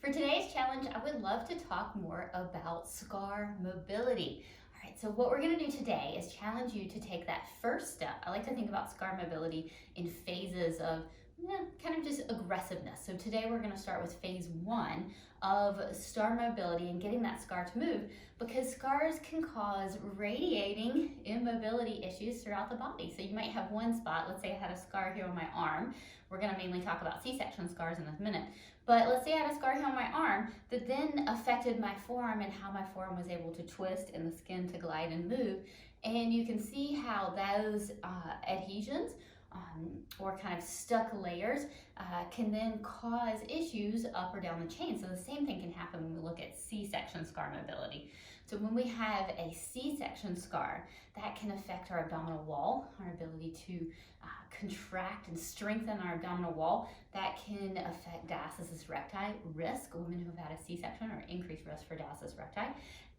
For today's challenge, I would love to talk more about scar mobility. All right, so what we're going to do today is challenge you to take that first step. I like to think about scar mobility in phases of kind of just aggressiveness. So today we're going to start with phase one of scar mobility and getting that scar to move, because scars can cause radiating immobility issues throughout the body. So you might have one spot. Let's say I had a scar here on my arm. We're going to mainly talk about C-section scars in a minute. But let's say I had a scar here on my arm that then affected my forearm and how my forearm was able to twist and the skin to glide and move. And you can see how those adhesions or kind of stuck layers can then cause issues up or down the chain. So the same thing can happen when we look at C-section scar mobility. So when we have a C-section scar, that can affect our abdominal wall, our ability to contract and strengthen our abdominal wall. That can affect diastasis recti risk, women who have had a C-section or increased risk for diastasis recti.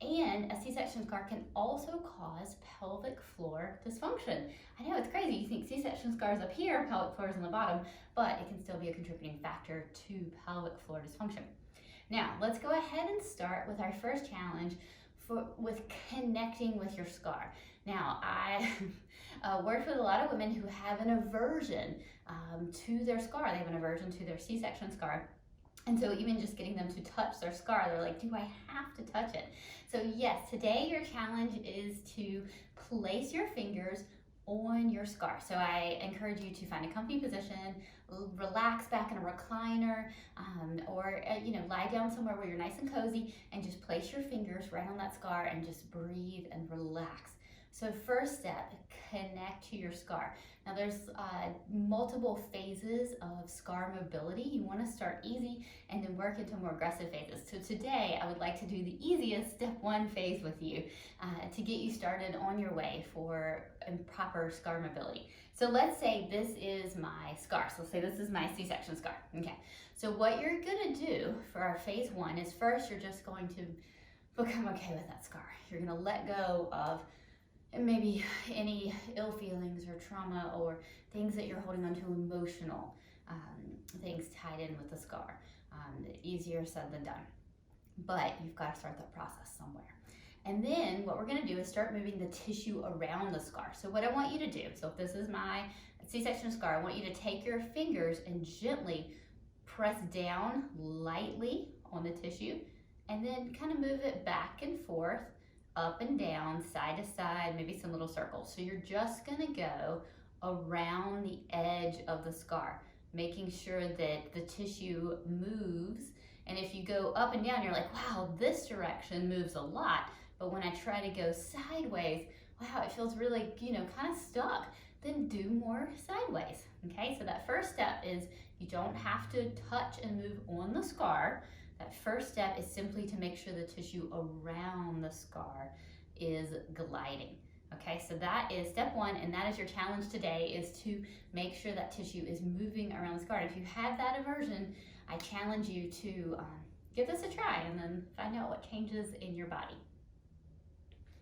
And a C-section scar can also cause pelvic floor dysfunction. I know, it's crazy. You think C-section scars up here, pelvic floor is on the bottom, but it can still be a contributing factor to pelvic floor dysfunction. Now, let's go ahead and start with our first challenge with connecting with your scar. Now, I worked with a lot of women who have an aversion to their scar. They have an aversion to their C-section scar. And so even just getting them to touch their scar, they're like, do I have to touch it? So yes, today your challenge is to place your fingers on your scar. So I encourage you to find a comfy position, relax back in a recliner, or lie down somewhere where you're nice and cozy, and just place your fingers right on that scar and just breathe and relax. So first step, connect to your scar. Now there's multiple phases of scar mobility. You want to start easy and then work into more aggressive phases. So today I would like to do the easiest step one phase with you to get you started on your way for proper scar mobility. So let's say this is my scar. So let's say this is my C-section scar. Okay. So what you're going to do for our phase one is first you're just going to become okay with that scar. You're going to let go of maybe any ill feelings or trauma or things that you're holding on to, emotional things tied in with the scar. Easier said than done, but you've got to start that process somewhere. And then what we're going to do is start moving the tissue around the scar. So what I want you to do, so if this is my C-section scar, I want you to take your fingers and gently press down lightly on the tissue and then kind of move it back and forth, up and down, side to side, maybe some little circles. So you're just gonna go around the edge of the scar, making sure that the tissue moves. And if you go up and down, you're like, wow, this direction moves a lot. But when I try to go sideways, wow, it feels really, kind of stuck. Then do more sideways, okay? So that first step is you don't have to touch and move on the scar. That first step is simply to make sure the tissue around the scar is gliding. Okay, so that is step one, and that is your challenge today, is to make sure that tissue is moving around the scar. And if you have that aversion, I challenge you to give this a try and then find out what changes in your body.